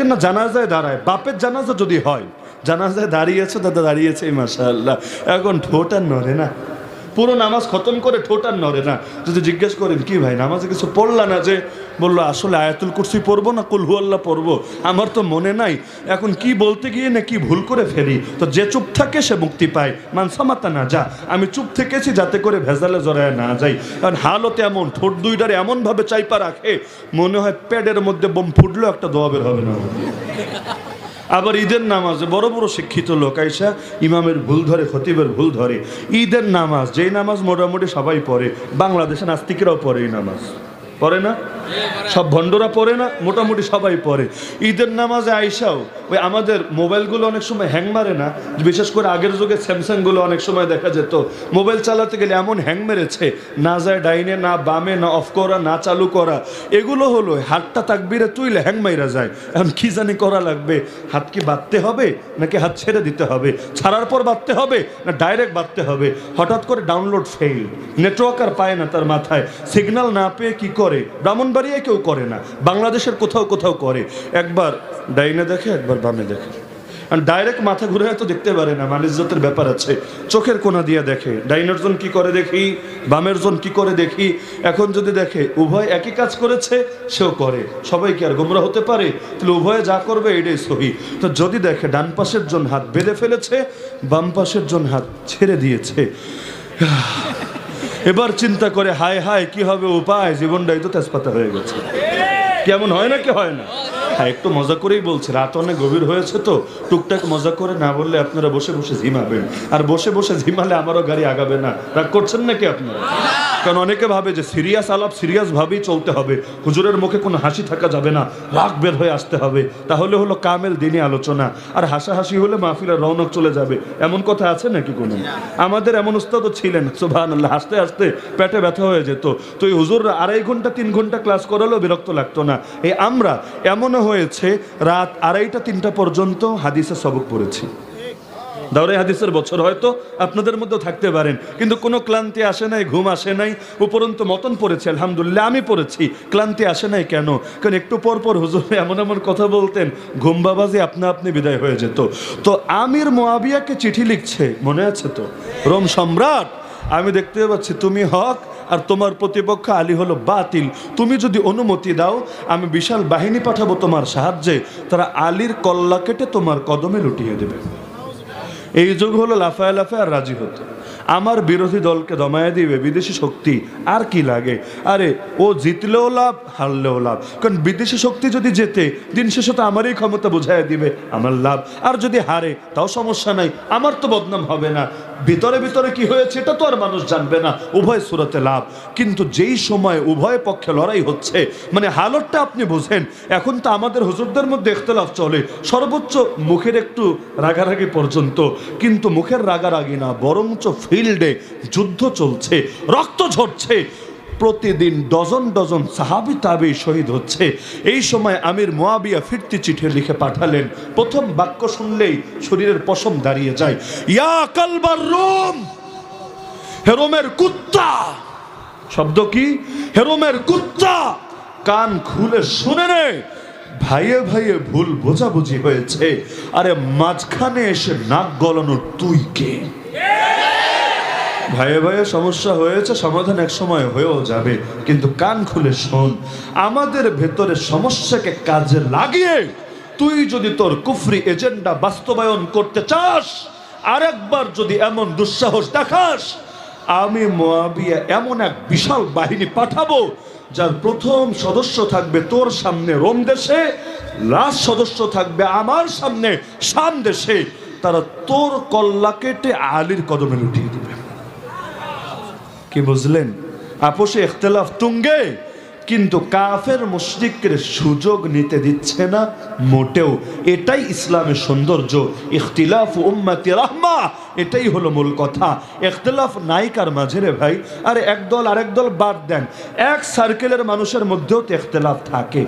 দেখেন না জানাজায় দাঁড়ায়, বাপের জানাজা যদি হয়, জানাজায় দাঁড়িয়েছে, দাদা দাঁড়িয়েছে মাশাআল্লাহ, এখন ঠোঁট আর নড়ে না, পুরো নামাজ খতম করে ঠোঁট আর নড়ে না। যদি জিজ্ঞেস করেন কি ভাই নামাজে কিছু পড়লা না, যে বললো আসলে আয়াতুল কুরসি পড়বো না কুল হু আল্লাহ পড়বো, আমার তো মনে নাই, এখন কি বলতে গিয়ে না কি ভুল করে ফেলি। তো যে চুপ থাকে সে মুক্তি পায়, মানসামাতা না যা, আমি চুপ থেকেছি যাতে করে ভেজালে জড়ায় না যাই। কারণ হালত এমন, ঠোঁট দুইটারে এমনভাবে চাইপা রাখে মনে হয় প্যাডের মধ্যে বোম ফুটলেও একটা দোয়া বের হবে না। আবার ঈদের নামাজে বড় বড় শিক্ষিত লোক আইসা ইমামের ভুল ধরে, খতিবের ভুল ধরে। ঈদের নামাজ, যেই নামাজ মোটামুটি সবাই পড়ে, বাংলাদেশে নাস্তিকেরাও পড়ে এই নামাজ, পড়ে না? সব ভণ্ডরা পড়ে না, মোটামুটি সবাই পড়ে। ঈদের নামাজে আইসাও ওই আমাদের মোবাইলগুলো অনেক সময় হ্যাং মারে না, বিশেষ করে আগের যুগে স্যামসাংগুলো অনেক সময় দেখা যেত মোবাইল চালাতে গেলে এমন হ্যাং মেরেছে, না যায় ডাইনে না বামে, না অফ করা না চালু করা, এগুলো হলো হাতটা তাকবিরে তুইলে হ্যাং মাইরা যায়। এখন কি জানি করা লাগবে, হাত কি বাঁধতে হবে নাকি হাত ছেড়ে দিতে হবে, ছাড়ার পর বাঁধতে হবে না ডাইরেক্ট বাঁধতে হবে। হঠাৎ করে ডাউনলোড ফেল, নেটওয়ার্ক আর পায় না, তার মাথায় সিগন্যাল না পেয়ে কি করে, ব্রাহ্মণবাড়িয়ায় কেউ করে না, বাংলাদেশের কোথাও কোথাও করে, একবার ডাইনে দেখে একবার বামে দেখে, আর ডাইরেক্ট মাথা ঘুরে তো দেখতে পারে না, মানিজ্যতের ব্যাপার আছে, চোখের কোনা দিয়ে দেখে, ডাইনের জন কি করে দেখি, বামের জন কি করে দেখি। এখন যদি দেখে উভয় একই কাজ করেছে সেও করে, সবাই কি আর গোমরা হতে পারে? তাহলে উভয়ে যা করবে এটাই সহি। তো যদি দেখে ডান পাশের জন হাত বেঁধে ফেলেছে, বাম পাশের জন হাত ছেড়ে দিয়েছে, এবার চিন্তা করে হায় হায় কি হবে উপায়, জীবনটাই তো তেজপাতা হয়ে গেছে। কেমন হয় না কি হয় না? হ্যাঁ, একটু মজা করেই বলছে, রাত অনেক গভীর হয়েছে তো টুকটাক মজা করে, না বললে আপনারা বসে বসে ঝিমাবেন, আর বসে বসে ঝিমালে আমারও গাড়ি আগাবে না। রাগ করছেন নাকি আপনারা? কারণ অনেকে ভাবে যে সিরিয়াস আলাপ সিরিয়াস ভাবেই চলতে হবে, হুজুরের মুখে কোনো হাসি থাকা যাবে না, রাগ বের হয়ে আসতে হবে, তাহলে হলো কামেল দিনই আলোচনা। আর হাসাহাসি হলে মাহফিলের রৌনক চলে যাবে, এমন কথা আছে নাকি কোনো? আমাদের এমন উস্তাদও ছিলেন সুবহানাল্লাহ, হাসতে হাসতে পেটে ব্যথা হয়ে যেত, তো এই হুজুররা 2.5 ঘন্টা 3 ঘন্টা ক্লাস করালেও বিরক্ত লাগতো না। এই আমরা এমনও হয়েছে রাত 2:30-3টা পর্যন্ত হাদিসের সবক পড়েছি। দাওরাই হাদিসের বছর হয়তো আপনাদের মধ্যেও থাকতে পারেন, কিন্তু কোনো ক্লান্তি আসে নাই, ঘুম আসে নাই, উপরন্ত মতন পড়েছি আলহামদুলিল্লাহ, আমি পড়েছি, ক্লান্তি আসে নাই কেন? কারণ একটু পর পর হুজুর এমন এমন কথা বলতেন, ঘুম বাবাজি আপনা আপনি বিদায় হয়ে যেত। তো আমির মুয়াবিয়াকে চিঠি লিখছে, মনে আছে তো, রোম সম্রাট, আমি দেখতে পাচ্ছি তুমি হক আর তোমার প্রতিপক্ষ আলী হলো বাতিল, তুমি যদি অনুমতি দাও আমি বিশাল বাহিনী পাঠাবো তোমার সাহায্যে, তারা আলীর কল্লা কেটে তোমার কদমে লুটিয়ে দেবে। এই যুগ হলো লাফায় লাফায় আর রাজি হতো, আমার বিরোধী দলকে দমায় দিবে বিদেশি শক্তি, আর কি লাগে? আরে ও জিতলেও লাভ হারলেও লাভ, কারণ বিদেশি শক্তি যদি জেতে দিন শেষে তো আমারই ক্ষমতা বুঝাই দিবে, আমার লাভ, আর যদি হারে তাও সমস্যা নাই, আমার তো বদনাম হবে না, ভিতরে ভিতরে কি হয়েছে এটা তো আর মানুষ জানবে না, উভয় সুরতে লাভ। কিন্তু যেই সময় উভয় পক্ষে লড়াই হচ্ছে, মানে হালতটা আপনি বুঝেন, এখন তো আমাদের হুজুরদের মধ্যে ইখতিলাফ চলে সর্বোচ্চ মুখের একটু রাগারাগি পর্যন্ত, কিন্তু মুখের রাগারাগি না, বরঞ্চ ফিল্ডে যুদ্ধ চলছে, রক্ত ঝরছে, প্রতিদিন ডজন ডজন সাহাবী তাবেঈ শহীদ হচ্ছে। এই সময় আমির মুয়াবিয়া ফিরতি চিঠি লিখে পাঠালেন, প্রথম বাক্য শুনলেই শরীরের পশম দাঁড়িয়ে যায়, ইয়া কালবার রোম, হেরোমের কুত্তা। শব্দ কি? হেরোমের কুত্তা, কান খুলে শুনে নে, ভাইয়ে ভাইয়ে ভুল বোঝাবুঝি হয়েছে, আরে মাঝখানে এসে নাক গলানোর তুই কে? ভাইয়ে ভাইয়ে সমস্যা হয়েছে, সমাধান এক সময় হয়েও যাবে, কিন্তু কান খুলে শোন, আমাদের ভেতরে সমস্যাকে কাজে লাগিয়ে তুই যদি তোর কুফরি এজেন্ডা বাস্তবায়ন করতে চাস, আরেকবার যদি এমন দুঃসাহস দেখাস, আমি মুয়াবিয়া এমন এক বিশাল বাহিনী পাঠাবো যার প্রথম সদস্য থাকবে তোর সামনে রোম দেশে, লাস্ট সদস্য থাকবে আমার সামনে শাম দেশে, তারা তোর কল্লা কেটে আলীর কদমে লুটিয়ে দিবে। কি বুঝলেন? আপোষে ইখতিলাফ তুঙ্গে, কিন্তু কাফের মুশরিকদের সুযোগ নিতে দিচ্ছে না মোটেও। এটাই ইসলামের সৌন্দর্য, ইখতিলাফ উম্মতি রাহমা, এটাই হলো মূল কথা। ইখতিলাফ নাই কার মাঝে রে ভাই, আরে এক দল আরেক দল বাদ দেন, এক সার্কেলের মানুষের মধ্যেও তো ইখতিলাফ থাকে।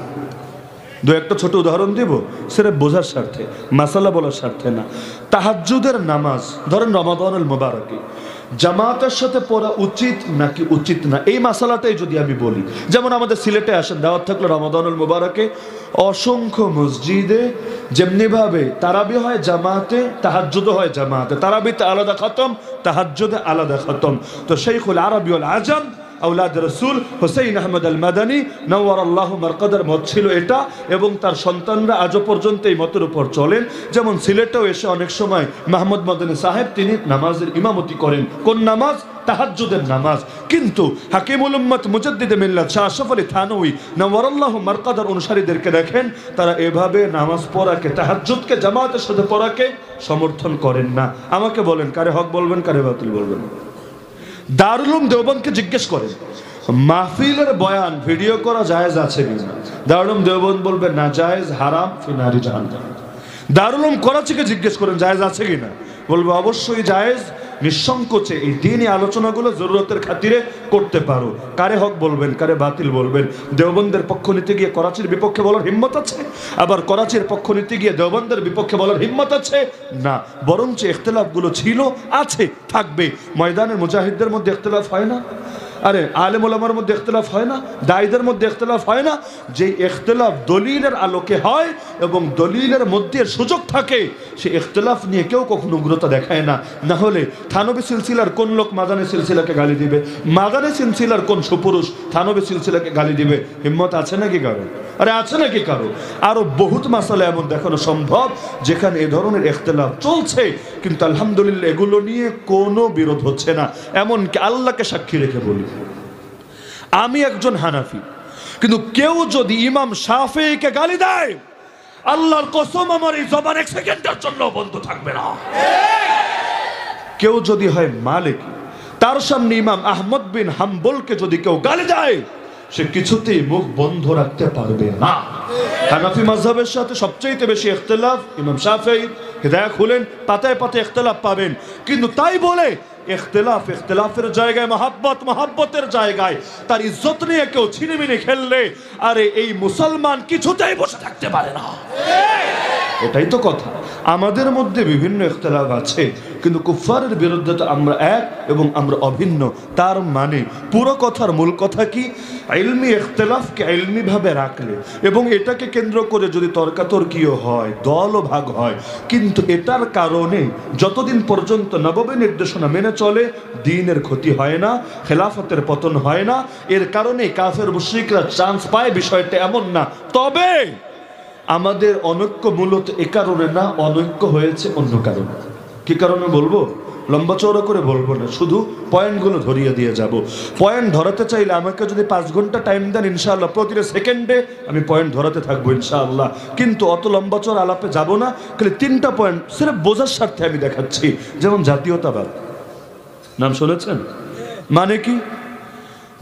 দু একটা ছোট উদাহরণ দিব সেটা বোঝার স্বার্থে, মাসালা বলার স্বার্থে না। তাহাজ্জুদের নামাজ ধরেন রমাদানুল মুবারকে জামাতের সাথে পড়া উচিত নাকি উচিত না, এই মাসালাটাই যদি আমি বলি, যেমন আমাদের সিলেটে আসেন দাওয়াত থাকলো রমাদানুল মুবারকে, অসংখ্য মসজিদে যেমনি ভাবে তারাবি হয় জামাতে, তাহাজ্জুদ হয় জামাতে, তারাবিতে আলাদা খতম, তাহাজ্জুদে আলাদা খতম। তো শাইখুল আরবি ওয়াল আজম আওলাদ রসুল হুসাইন আহমদ আল মাদানী নওয়ারাল্লাহু মারকাদার মত ছিল এটা, এবং তার সন্তানরা আজও পর্যন্ত এই মতের উপর চলেন। যেমন সিলেটেও এসে অনেক সময় মাহমুদ মাদানী সাহেব তিনি নামাজের ইমামতি করেন। কোন নামাজ? তাহাজ্জুদের নামাজ। কিন্তু হাকিমুল উম্মত মুজাদ্দিদে মিল্লাত শাহ আশরাফ আলী থানভী নওয়ারাল্লাহু মারকাদার অনুসারীদেরকে দেখেন, তারা এভাবে নামাজ পড়াকে, তাহাজ্জুদকে জামাতের সাথে পড়াকে সমর্থন করেন না। আমাকে বলেন, কারে হক বলবেন, কারে বাতিল বলবেন? দারুল উলুম দেওবন্দকে জিজ্ঞেস করেন মাহফিলের বয়ান ভিডিও করা জায়েজ আছে কিনা? দারুল উলুম দেওবন্দ বলবে না জায়েজ, হারাম, ফি নারি জাহান্নাম। দারুল উলুম করাচিকে জিজ্ঞেস করেন জায়েজ আছে কিনা? বলবে অবশ্যই জায়েজ, নিঃসংকোচে এই দিনই আলোচনাগুলো জরুরতের খাতিরে করতে পারো। কারে হক বলবেন, কারে বাতিল বলবেন? দেওবন্দের পক্ষ নিতে গিয়ে করাচির বিপক্ষে বলার হিম্মত আছে? আবার করাচির পক্ষ নিতে গিয়ে দেওবন্দের বিপক্ষে বলার হিম্মত আছে? না, বরঞ্চ ইখতিলাফগুলো ছিল, আছে, থাকবে। ময়দানের মুজাহিদদের মধ্যে ইখতিলাফ হয় না? আরে আলেম ওলামার মধ্যে ইখতিলাফ হয় না? দায়ীদের মধ্যে ইখতিলাফ হয় না? যে ইখতিলাফ দলিলের আলোকে হয় এবং দলিলের মধ্যে সুযোগ থাকে, সে ইখতিলাফ নিয়ে কেউ কখনো উগ্রতা দেখায় না। না হলে থানবী সিলসিলার কোন লোক মাদানী সিলসিলাকে গালি দিবে? মাদানী সিলসিলার কোন সুপুরুষ থানবী সিলসিলাকে গালি দিবে? হিম্মত আছে নাকি কারো? আরে আছে নাকি কারো? আরো বহুত মাসালা এমন দেখানো সম্ভব যেখানে এ ধরনের ইখতিলাফ চলছে, কিন্তু আলহামদুলিল্লাহ এগুলো নিয়ে কোনো বিরোধ হচ্ছে না। এমনকি আল্লাহকে সাক্ষী রেখে বলি, আমি একজন হানাফি, কিন্তু কেউ যদি ইমাম শাফিঈকে গালি দেয়, আল্লাহর কসম আমার এই জবান এক সেকেন্ডের জন্য বন্ধ থাকবে না। কেউ যদি হয় মালিকি, তার সামনে ইমাম আহমদ বিন হাম্বলকে যদি কেউ গালি দেয়, সে কিছুতেই মুখ বন্ধ রাখতে পারবে না। হানাফি মাযহাবের সাথে সবচেয়ে বেশি ইখতিলাফ ইমাম শাফিঈ। হিদায়াত খুলেন, পাতায় পাতায় ইখতিলাফ পাবেন। কিন্তু তাই বলে ইখতিলাফের জায়গায় মহাব্বতের জায়গায় তার ইজ্জত নিয়ে কেউ ছিনিমিনি খেললে, আরে এই মুসলমান কিছুতেই বসে থাকতে পারে না। এটাই তো কথা। আমাদের মধ্যে বিভিন্ন ইখতিলাফ আছে, কিন্তু কুফফারের বিরুদ্ধে তো আমরা এক এবং আমরা অভিন্ন। তার মানে পুরো কথার মূল কথা কি? ইলমি ইখতিলাফকে ইলমি ভাবে রাখলে এবং এটাকে কেন্দ্র করে যদি তর্কাতর্কিও হয়, দলও ভাগ হয়, কিন্তু এটার কারণে যতদিন পর্যন্ত নববী নির্দেশনা মেনে চলে, দ্বীনের ক্ষতি হয় না, খেলাফতের পতন হয় না। এর কারণে কাফের মুশরিকরা চান্স পায়, বিষয়টা এমন না। তবে আমাদের অনৈক্য মূলত এ কারণে না, অনৈক্য হয়েছে অন্য কারণে। কি কারণে বলবো? লম্বা চওড়া করে বলবো না, শুধু পয়েন্টগুলো ধরিয়ে দিয়ে যাব। পয়েন্ট ধরাতে চাইলে আমাকে যদি 5 ঘন্টা টাইম দেন, ইনশাআল্লাহ প্রতিটা সেকেন্ডে আমি পয়েন্ট ধরাতে থাকবো ইনশাআল্লাহ। কিন্তু অত লম্বা চওড়া আলাপে যাব না, খালি 3টা পয়েন্ট সির্ফ বোঝার স্বার্থে আমি দেখাচ্ছি। যেমন জাতীয়তাবাদ, নাম শুনেছেন? মানে কি?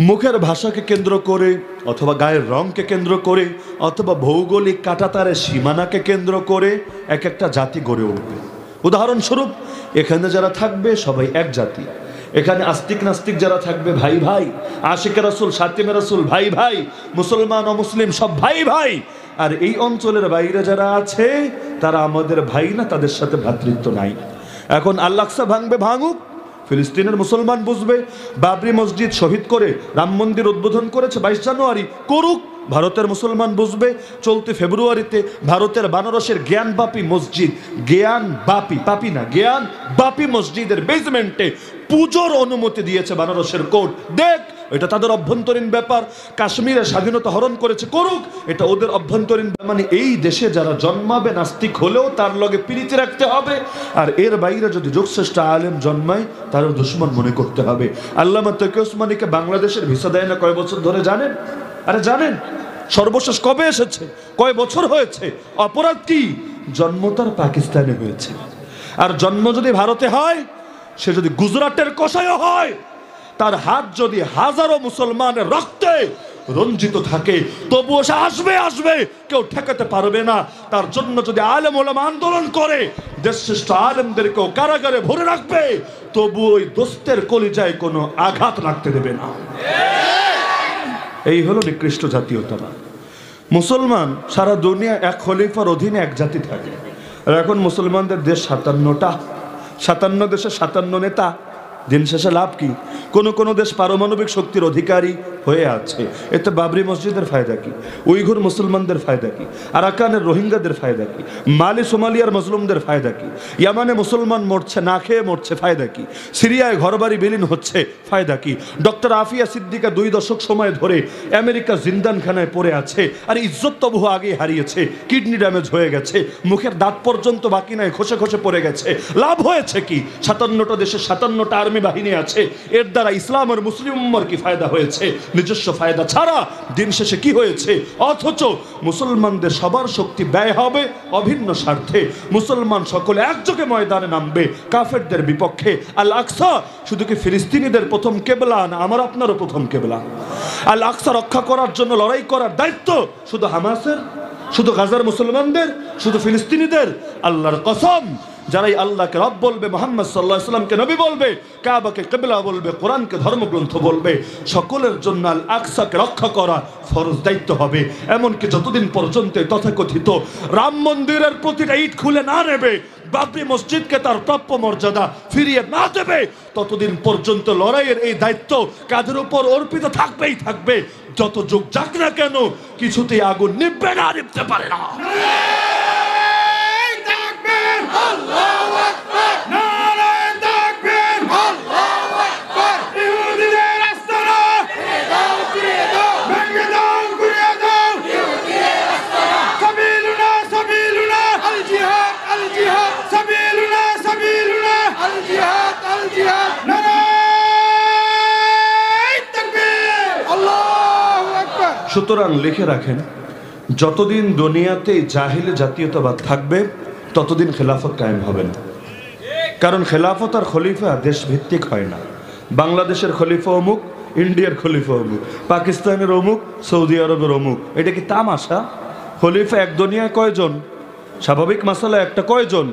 মুখের ভাষাকে কেন্দ্র করে অথবা গায়ের রংকে কেন্দ্র করে অথবা ভৌগোলিক কাঁটাতারের সীমানাকে কেন্দ্র করে এক একটা জাতি গড়ে উঠবে। উদাহরণস্বরূপ, এখানে যারা থাকবে সবাই এক জাতি, এখানে আস্তিক নাস্তিক যারা থাকবে ভাই ভাই, আশিকে রাসূল শাতিমে রাসূল ভাই ভাই, মুসলমান ও মুসলিম সব ভাই ভাই। আর এই অঞ্চলের বাইরে যারা আছে তারা আমাদের ভাই না, তাদের সাথে ভ্রাতৃত্ব নাই। এখন আল আকসা ভাঙবে, ভাঙুক, ফিলিস্তিনের মুসলমান বুঝবে। বাবরি মসজিদ শহীদ করে রাম মন্দির উদ্বোধন করেছে 22 জানুয়ারি, করুক, ভারতের মুসলমান বুঝবে। চলতি ফেব্রুয়ারিতে ভারতের বানারসের জ্ঞানবাপী মসজিদ, জ্ঞান বাপি মসজিদের বেসমেন্টে পুজোর অনুমতি দিয়েছে বানারসের কোর্ট। দেখ, এটা তাদের অভ্যন্তরীণ ব্যাপার। কাশ্মীরের স্বাধীনতা হরণ করেছে, করুক, এটা ওদের অভ্যন্তরীণ। মানে এই দেশে যারা জন্মাবে নাস্তিক হলেও তার লগে প্রীতি রাখতে হবে, আর এর বাইরে যদি যোগশ্রেষ্ঠ আলেম জন্মায় তারও দুশ্মন মনে করতে হবে। আল্লামা তকি ওসমানীকে বাংলাদেশের ভিসা দেয় না কয় বছর ধরে, জানেন? আরে জানেন সর্বশেষ কবে এসেছে? কয় বছর হয়েছে? অপরাধ কি? জন্ম তার পাকিস্তানে হয়েছে। আর জন্ম যদি ভারতে হয়, সে যদি গুজরাটের কসাইও হয়, তার হাত যদি হাজারো মুসলমানের রক্তে রঞ্জিত থাকে, তবুও সে আসবে, কেউ ঠেকাতে পারবে না। তার জন্য যদি আলেম ওলামা আন্দোলন করে, দেশ শ্রেষ্ঠ আলেমদেরকেও কারাগারে ভরে রাখবে, তবু ওই দোস্তের কলিজায় কোনো আঘাত রাখতে দেবে না। এই হলো নিকৃষ্ট জাতীয়তাবাদ। মুসলমান সারা দুনিয়া এক খলিফার অধীনে এক জাতি থাকে। আর এখন মুসলমানদের দেশ 57টা, 57 দেশে 57 নেতা, দিন শেষে লাভ কি? কোনো দেশ পারমাণবিক শক্তির অধিকারী হয়ে আছে, এতে বাবরি মসজিদের ফায়দা কি? উইঘুর মুসলমানদের ফায়দা কি? আরাকানের রোহিঙ্গাদের ফায়দা কি? মালি সোমালিয়ার মুসলিমদের ফায়দা কি? ইয়ামানে মুসলমান মরছে, না খেয়ে মরছে, ফায়দা কি? সিরিয়ায় ঘরবাড়ি বিলীন হচ্ছে, ফায়দা কি? ডক্টর আফিয়া সিদ্দিকা 2 দশক সময় ধরে আমেরিকা জিন্দানখানায় পড়ে আছে, আর ইজ্জত তবু আগেই হারিয়েছে, কিডনি ড্যামেজ হয়ে গেছে, মুখের দাঁত পর্যন্ত বাকি নাই, খসে খসে পড়ে গেছে। লাভ হয়েছে কি? 57টা দেশে 57টা আর্মি বাহিনী আছে, এর দ্বারা ইসলাম আর মুসলিম উম্মার কি ফায়দা হয়েছে? নিজস্ব ফায়দা ছাড়া। দিন শেষে কি হয়েছে? অথচ মুসলমানদের সবার শক্তি ব্যয় হবে অভিন্ন স্বার্থে, মুসলমান সকলে একযোগে ময়দানে নামবে কাফেরদের বিপক্ষে। আল আকসা শুধু কি ফিলিস্তিনিদের প্রথম কেবলা না, আমার আপনারও প্রথম কেবলা। আল আকসা রক্ষা করার জন্য লড়াই করার দায়িত্ব শুধু হামাসের, শুধু গাজার মুসলমানদের, শুধু ফিলিস্তিনিদের? আল্লাহর কসম, যারাই আল্লাহকে রব বলবে, মুহাম্মদ সাল্লাল্লাহু আলাইহি ওয়াসাল্লামকে নবী বলবে, কাবাকে কিবলা বলবে, কোরআনকে ধর্মগ্রন্থ বলবে, সকলের জন্য আল আকসাকে রক্ষা করা ফরজ দায়িত্ব হবে। এমনকি যতদিন পর্যন্ত তথাকথিত রাম মন্দিরের প্রতিটা ইট খুলে না নেবে, বাবরি মসজিদকে তার প্রাপ্য মর্যাদা ফিরিয়ে না দেবে, ততদিন পর্যন্ত লড়াইয়ের এই দায়িত্ব কাঁধের উপর অর্পিত থাকবেই থাকবে। যত যুগ যাক না কেন, কিছুতেই আগুন নিভবে না, নিভতে পারে না। সুতরাং লিখে রাখেন, যতদিন দুনিয়াতে জাহিলি জাতীয়তাবাদ থাকবে ততদিন খেলাফত কায়েম হবে না। কারণ খেলাফত আর খলিফা দেশ ভিত্তিক হয় না। বাংলাদেশের খলিফা অমুক, ইন্ডিয়ার খলিফা অমুক, পাকিস্তানের অমুক, সৌদি আরবের অমুক। এটা কি তামাশা? খলিফা এক দুনিয়ায় কয়জন? স্বাভাবিক মাসালা একটা, কয়জন?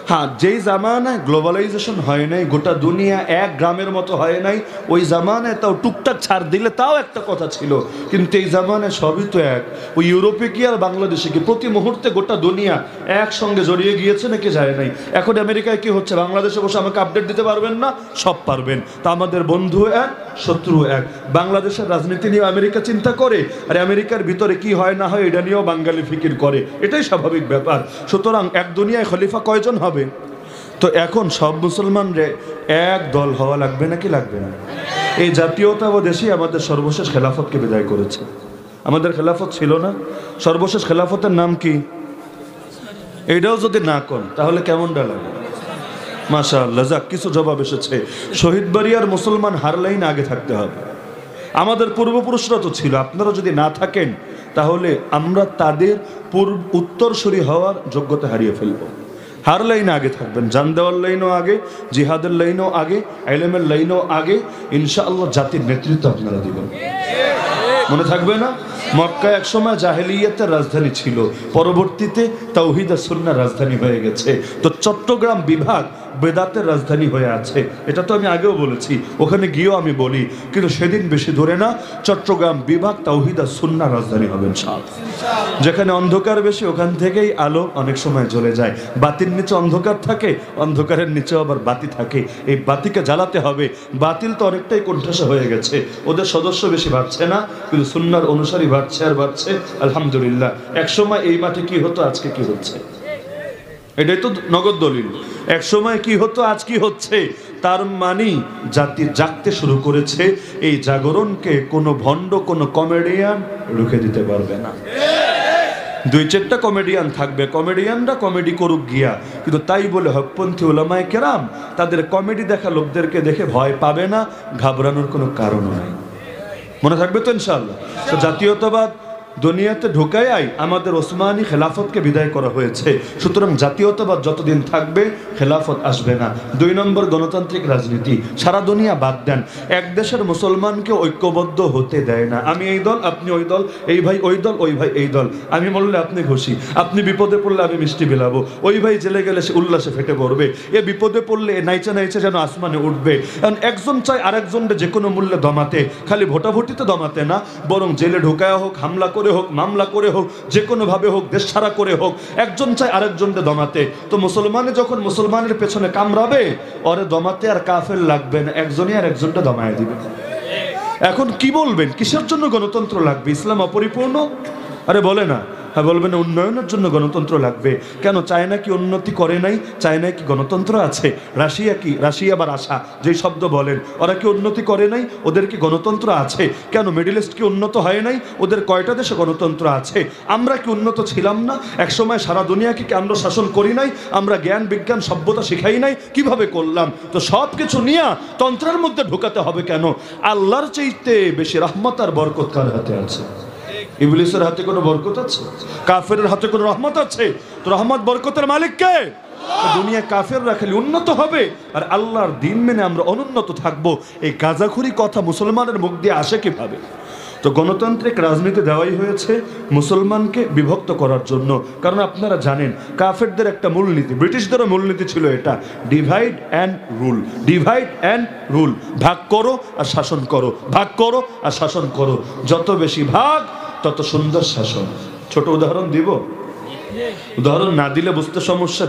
হ্যাঁ, যেই জামানায় গ্লোবালাইজেশন হয় নাই, গোটা দুনিয়া এক গ্রামের মতো হয় নাই, ওই জামানায় তাও টুকটাক ছাড় দিলে তাও একটা কথা ছিল। কিন্তু এই জামানায় সবই তো এক। ওই ইউরোপে কি আর বাংলাদেশে কি প্রতি মুহূর্তে গোটা দুনিয়া একসঙ্গে জড়িয়ে গিয়েছে নাকি যায় নাই? এখন আমেরিকায় কি হচ্ছে? বাংলাদেশে বসে আমাকে আপডেট দিতে পারবেন না? সব পারবেন। তা আমাদের বন্ধু এক, শত্রু এক। বাংলাদেশের রাজনীতি নিয়ে আমেরিকা চিন্তা করে, আর আমেরিকার ভিতরে কি হয় না হয় এটা নিয়েও বাঙালি ফিকির করে, এটাই স্বাভাবিক ব্যাপার। সুতরাং এক দুনিয়ায় খলিফা কয়জন হবে? তো এখন সব মুসলমানরে এক দল হওয়া লাগবে নাকি লাগবে না? এই জাতীয়তাবাদ দেশই আমাদের সর্বশেষ খেলাফতকে বিদায় করেছে। আমাদের খেলাফত ছিল না? সর্বশেষ খেলাফতের নাম কি? এটাও যদি না কর তাহলে কেমনটা লাগে? মাশাআল্লাহ, যাক কিছু জবাব এসেছে। শহীদ বাড়িয়ার মুসলমান হারলাইন আগে থাকতে হবে। আমাদের পূর্বপুরুষরা তো ছিল, আপনারা যদি না থাকেন তাহলে আমরা তাদের উত্তরসূরি হওয়ার যোগ্যতা হারিয়ে ফেলবো। হার লাইনে আগে থাকবেন, জান দেওয়ার লাইনও আগে, জিহাদের লাইনও আগে, ইলমের লাইনও আগে। ইনশাআল্লাহ জাতির নেতৃত্ব আপনারা দিবেন, মনে থাকবে না? মক্কা একসময় জাহেলিয়াতের রাজধানী ছিল, পরবর্তীতে তাওহীদ আর সুন্নাহর রাজধানী হয়ে গেছে। তো চট্টগ্রাম বিভাগ বেদাতের রাজধানী হয়ে আছে, এটা তো আমি আগেও বলেছি, ওখানে গিয়েও আমি বলি, কিন্তু সেদিন বেশি ধরে না, চট্টগ্রাম বিভাগ তাওহীদ আর সুন্নাহর রাজধানী হবে ইনশাআল্লাহ। যেখানে অন্ধকার বেশি ওখান থেকেই আলো অনেক সময় জ্বলে যায়। বাতির নিচে অন্ধকার থাকে, অন্ধকারের নিচে আবার বাতি থাকে, এই বাতিকে জ্বালাতে হবে। বাতিল তো অনেকটাই কোণঠাসা হয়ে গেছে, ওদের সদস্য বেশি বাড়ছে না, কিন্তু সুন্নাহর অনুসারী বাড়ছে আর বাড়ছে, আলহামদুলিল্লাহ। একসময় এই মাঠে কি হতো, আজকে কি হচ্ছে, এটাই তো নগদ দলিল। এক সময় কি হতো, আজ কি হচ্ছে। তার মানে জাতি জাগতে শুরু করেছে। এই জাগরণকে কোনো ভণ্ড, কোনো কমেডিয়ান রুখে দিতে পারবে না। 2-4টা কমেডিয়ান থাকবে, কমেডিয়ানরা কমেডি করুক গিয়া, কিন্তু তাই বলে হকপন্থী উলামায়ে কেরাম তাদের কমেডি দেখা লোকদেরকে দেখে ভয় পাবে না, ঘাবড়ানোর কোনো কারণও নাই। মনে থাকবে তো ইনশাআল্লাহ। তো জাতীয়তাবাদ দুনিয়াতে ঢুকায় আমাদের ওসমানী খেলাফতকে বিদায় করা হয়েছে। সুতরাং জাতীয়তাবাদ যতদিন থাকবে খেলাফত আসবে না। 2 নম্বর গণতান্ত্রিক রাজনীতি সারা দুনিয়া বাদ দেন, এক দেশের মুসলমানকে ঐক্যবদ্ধ হতে দেয় না। আমি এই দল, আপনি ওই দল, এই ভাই ওই দল, ওই ভাই এই দল। আমি মরলে আপনি খুশি, আপনি বিপদে পড়লে আমি মিষ্টি বিলাবো, ওই ভাই জেলে গেলে সে উল্লাসে ফেটে পড়বে, এ বিপদে পড়লে এ নাইচে নাইচে যেন আসমানে উঠবে। কারণ একজন চায় আরেকজনকে যে কোনো মূল্যে দমাতে, খালি ভোটাভুটিতে দমাতে না, বরং জেলে ঢোকায় হোক, হামলা করে করে হোক, মামলা করে হোক, যে কোনোভাবে হোক, দেশ ছাড়া করে হোক, একজন চায় আরেকজনকে দমাতে। তো মুসলমানে যখন মুসলমানের পেছনে কামড়াবে, ওরে দমাতে আর কাফের লাগবে না, একজনই আর একজনটা দমায় দিবে। এখন কি বলবেন, কিসের জন্য গণতন্ত্র লাগবে? ইসলাম অপরিপূর্ণ? আরে বলে না। হ্যাঁ বলবেন উন্নয়নের জন্য গণতন্ত্র লাগবে। কেন, চায়না কি উন্নতি করে নাই? চায়নায় কি গণতন্ত্র আছে? রাশিয়া বা রাশা যেই শব্দ বলেন, ওরা কি উন্নতি করে নাই? ওদের কি গণতন্ত্র আছে? কেন, মিডল ইস্ট কি উন্নত হয় নাই? ওদের কয়টা দেশে গণতন্ত্র আছে? আমরা কি উন্নত ছিলাম না? একসময় সারা দুনিয়াকে কি আমরা শাসন করি নাই? আমরা জ্ঞান বিজ্ঞান সভ্যতা শিখাই নাই? কিভাবে করলাম? তো সব কিছু নিয়ে তন্ত্রের মধ্যে ঢুকাতে হবে কেন? আল্লাহর চাইতে বেশি রহমত আর বরকত কার হাতে আছে? ইবলিসের হাতে কোনো বরকত আছে? কাফেরের হাতে কোনো রহমত আছে? তো রহমত বরকতের মালিক কে? দুনিয়া কাফেররা খালি উন্নত হবে আর আল্লাহর দিন মেনে আমরা অনুন্নত থাকবো। এই গাঁজাখুরি কথা মুসলমানের মুখ দিয়ে আসে কিভাবে? তো গণতান্ত্রিক রাজনীতি দেওয়াই হয়েছে মুসলমানকে বিভক্ত করার জন্য। কারণ আপনারা জানেন কাফেরদের একটা মূলনীতি, ব্রিটিশদেরও মূলনীতি ছিল এটা, divide and rule. Divide and rule, ভাগ করো আর শাসন করো, ভাগ করো আর শাসন করো। যত বেশি ভাগ তত সুন্দর শাসন। ছোট উদাহরণ দিব, উদাহরণ না দিলে বুঝতে সমস্যা।